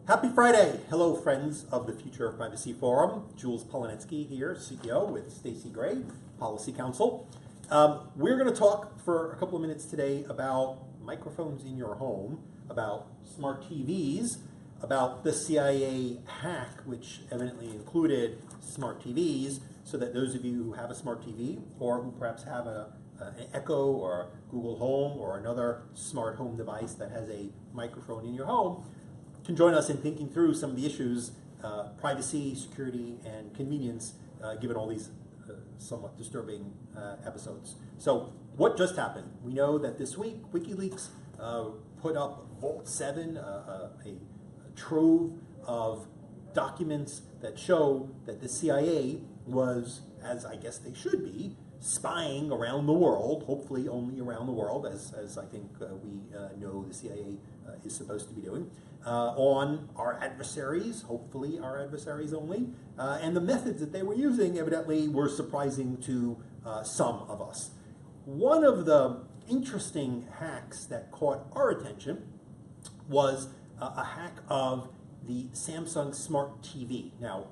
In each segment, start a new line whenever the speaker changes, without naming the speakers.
Happy Friday! Hello, friends of the Future of Privacy Forum. Jules Polonetsky here, CEO with Stacy Gray, Policy Counsel. We're going to talk for a couple of minutes today about microphones in your home, about smart TVs, about the CIA hack, which evidently included smart TVs, so that those of you who have a smart TV or who perhaps have an Echo or a Google Home or another smart home device that has a microphone in your home can join us in thinking through some of the issues, privacy, security, and convenience, given all these somewhat disturbing episodes. So what just happened? We know that this week, WikiLeaks put up Vault 7, a trove of documents that show that the CIA was, as I guess they should be, spying around the world, hopefully only around the world, as I think we know the CIA is supposed to be doing, on our adversaries, hopefully our adversaries only, and the methods that they were using evidently were surprising to some of us. One of the interesting hacks that caught our attention was a hack of the Samsung Smart TV. Now,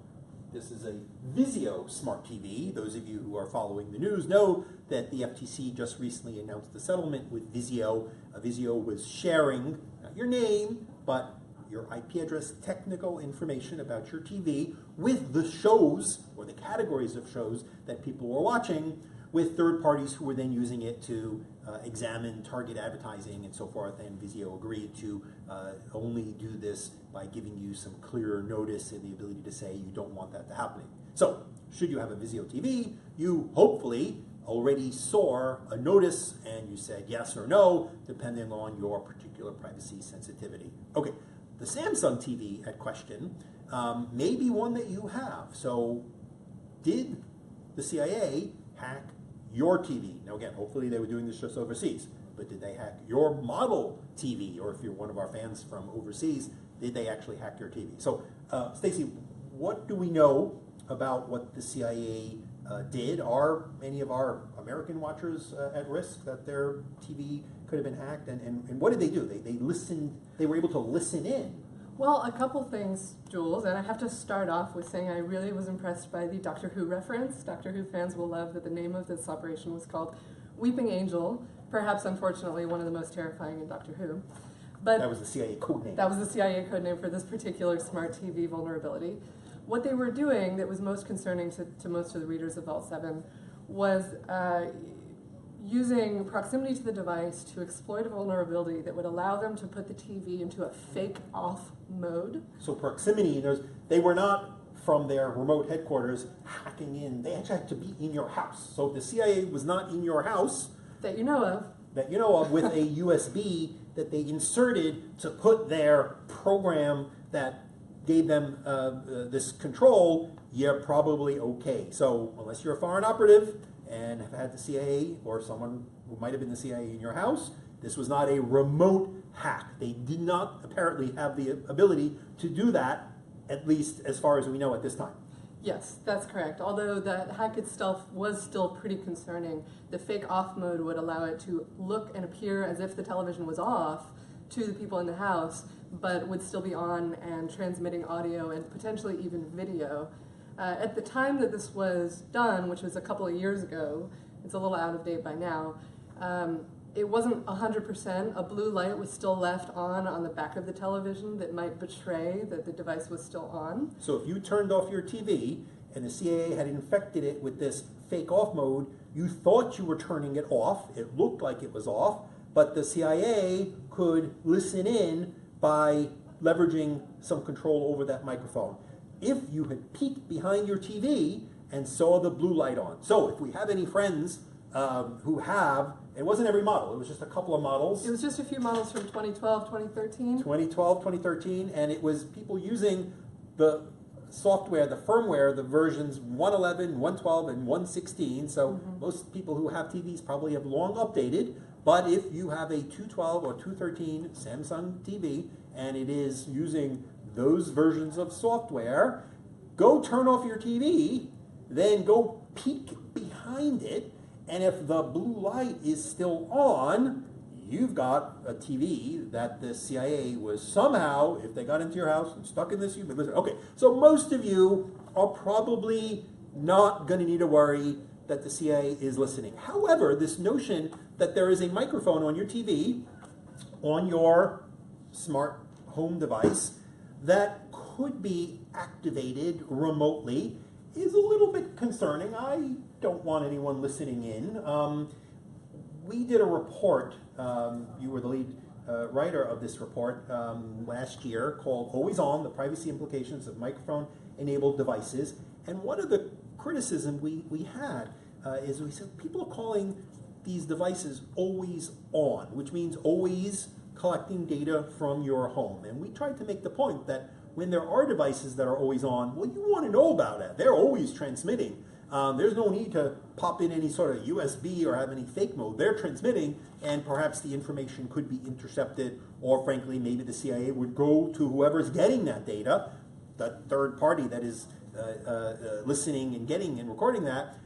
this is a Vizio Smart TV. Those of you who are following the news know that the FTC just recently announced a settlement with Vizio. Vizio was sharing, not your name, but your IP address, technical information about your TV with the shows, or the categories of shows that people were watching, with third parties who were then using it to examine target advertising and so forth, and Vizio agreed to only do this by giving you some clearer notice and the ability to say you don't want that to happen. So, should you have a Vizio TV, you hopefully already saw a notice and you said yes or no, depending on your particular privacy sensitivity. Okay, the Samsung TV at question may be one that you have. So, did the CIA hack your TV? Now again, hopefully they were doing this just overseas, but did they hack your model TV? Or if you're one of our fans from overseas, did they actually hack your TV? So, Stacy, what do we know about what the CIA did? Are any of our American watchers at risk that their TV could have been hacked? And what did they do? They listened, they were able to listen in.
Well, a couple things, Jules, and I have to start off with saying I really was impressed by the Doctor Who reference. Doctor Who fans will love that the name of this operation was called Weeping Angel, perhaps unfortunately one of the most terrifying in Doctor Who. But
that was the CIA code name.
That was the CIA code name for this particular smart TV vulnerability. What they were doing that was most concerning to most of the readers of Vault 7 was using proximity to the device to exploit a vulnerability that would allow them to put the TV into a fake off mode.
So proximity, they were not from their remote headquarters hacking in. They actually had to be in your house. So if the CIA was not in your house,
that you know of,
with a USB that they inserted to put their program that gave them this control, you're probably okay. So unless you're a foreign operative and have had the CIA or someone who might have been the CIA in your house, this was not a remote hack. They did not apparently have the ability to do that, at least as far as we know at this time.
Yes, that's correct. Although that hack itself was still pretty concerning, the fake off mode would allow it to look and appear as if the television was off to the people in the house, but would still be on and transmitting audio and potentially even video. At the time that this was done, which was a couple of years ago, it's a little out of date by now, it wasn't 100%. A blue light was still left on the back of the television that might betray that the device was still on.
So if you turned off your TV and the CIA had infected it with this fake off mode, you thought you were turning it off, it looked like it was off, but the CIA could listen in by leveraging some control over that microphone. If you had peeked behind your TV and saw the blue light on. So if we have any friends who have, it wasn't every model, it was just a couple of models.
It was just a few models from 2012, 2013.
2012, 2013, and it was people using the software, the firmware, the versions 111, 112, and 116. So most people who have TVs probably have long updated, but if you have a 212 or 213 Samsung TV and it is using those versions of software, go turn off your TV, then go peek behind it, and if the blue light is still on, you've got a TV that the CIA was somehow, if they got into your house and stuck in this, you've been listening. Okay, so most of you are probably not going to need to worry that the CIA is listening. However, this notion that there is a microphone on your TV, on your smart home device, that could be activated remotely is a little bit concerning. I don't want anyone listening in. We did a report, you were the lead writer of this report last year, called Always On, the Privacy Implications of Microphone-Enabled Devices. And one of the criticism we had is we said people are calling these devices always on, which means always collecting data from your home. And we tried to make the point that when there are devices that are always on, well, you want to know about it. They're always transmitting. There's no need to pop in any sort of USB or have any fake mode. They're transmitting, and perhaps the information could be intercepted, or frankly, maybe the CIA would go to whoever's getting that data, that third party that is listening and getting and recording that,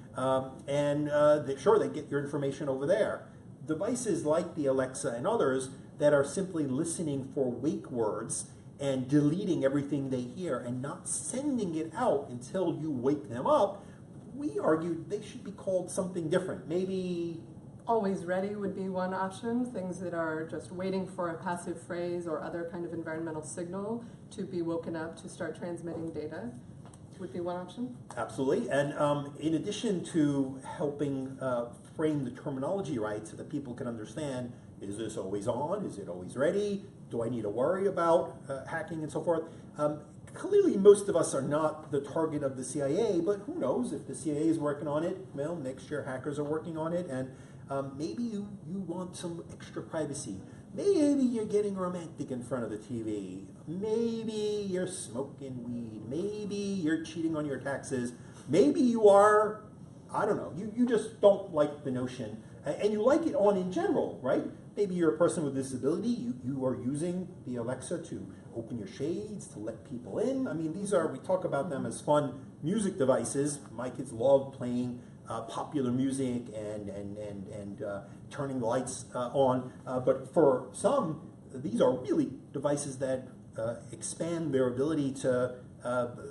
sure, they get your information over there. Devices like the Alexa and others that are simply listening for wake words and deleting everything they hear and not sending it out until you wake them up, we argued they should be called something different. Maybe
always ready would be one option. Things that are just waiting for a passive phrase or other kind of environmental signal to be woken up to start transmitting data would be one option.
Absolutely. And in addition to helping frame the terminology right so that people can understand, is this always on? Is it always ready? Do I need to worry about hacking and so forth? Clearly, most of us are not the target of the CIA, but who knows if the CIA is working on it? Well, next year hackers are working on it, and maybe you want some extra privacy. Maybe you're getting romantic in front of the TV. Maybe you're smoking weed. Maybe you're cheating on your taxes. Maybe you are, I don't know, you just don't like the notion. And you like it on in general, right? Maybe you're a person with disability. You are using the Alexa to open your shades, to let people in. I mean, we talk about them as fun music devices. My kids love playing popular music and turning the lights on. But for some, these are really devices that expand their ability to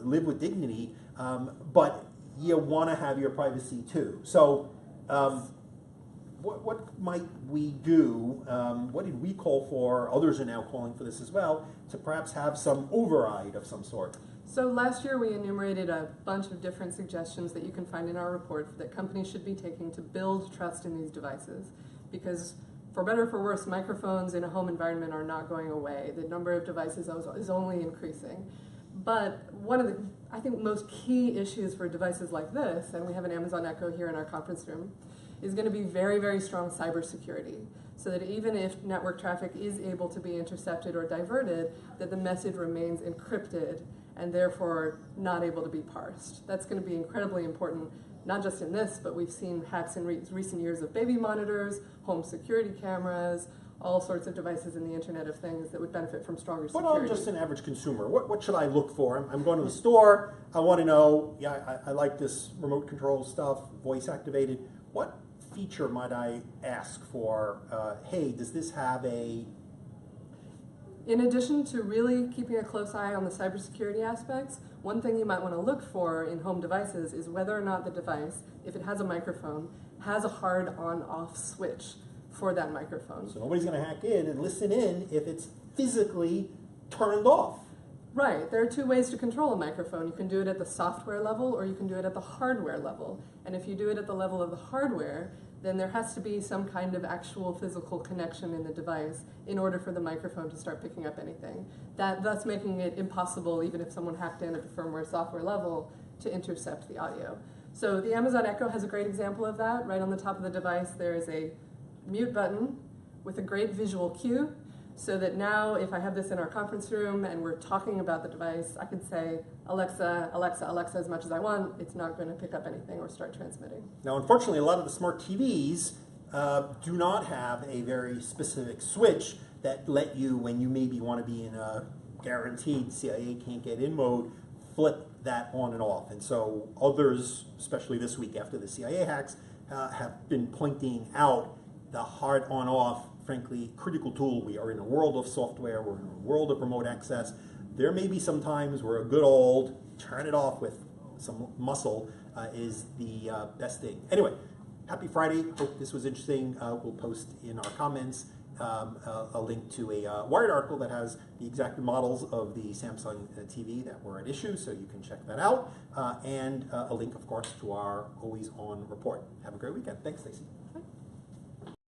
live with dignity, but you want to have your privacy too. So what might we do? What did we call for? Others are now calling for this as well, to perhaps have some override of some sort.
So last year we enumerated a bunch of different suggestions that you can find in our report that companies should be taking to build trust in these devices. Because for better or for worse, microphones in a home environment are not going away. The number of devices is only increasing. But one of the, I think, most key issues for devices like this, and we have an Amazon Echo here in our conference room, is going to be very, very strong cybersecurity. So that even if network traffic is able to be intercepted or diverted, that the message remains encrypted and therefore not able to be parsed. That's going to be incredibly important, not just in this, but we've seen hacks in recent years of baby monitors, home security cameras, all sorts of devices in the Internet of Things that would benefit from stronger security.
But I'm just an average consumer. What should I look for? I'm going to the store. I want to know, I like this remote control stuff, voice activated. What feature might I ask for? Hey, does this have a...
In addition to really keeping a close eye on the cybersecurity aspects, one thing you might want to look for in home devices is whether or not the device, if it has a microphone, has a hard on-off switch for that microphone.
So nobody's going to hack in and listen in if it's physically turned off.
Right. There are two ways to control a microphone. You can do it at the software level or you can do it at the hardware level. And if you do it at the level of the hardware, then there has to be some kind of actual physical connection in the device in order for the microphone to start picking up anything. Thus making it impossible, even if someone hacked in at the firmware software level, to intercept the audio. So the Amazon Echo has a great example of that. Right on the top of the device there is a mute button with a great visual cue, so that now if I have this in our conference room and we're talking about the device, I can say, Alexa, Alexa, Alexa as much as I want. It's not going to pick up anything or start transmitting.
Now, unfortunately, a lot of the smart TVs do not have a very specific switch that let you, when you maybe want to be in a guaranteed CIA can't get in mode, flip that on and off. And so others, especially this week after the CIA hacks, have been pointing out the hard on-off frankly, critical tool. We are in a world of software, we're in a world of remote access. There may be some times where a good old turn it off with some muscle is the best thing. Anyway, happy Friday. Hope this was interesting. We'll post in our comments a link to a Wired article that has the exact models of the Samsung TV that were at issue, so you can check that out. And a link, of course, to our Always On report. Have a great weekend. Thanks, Stacey.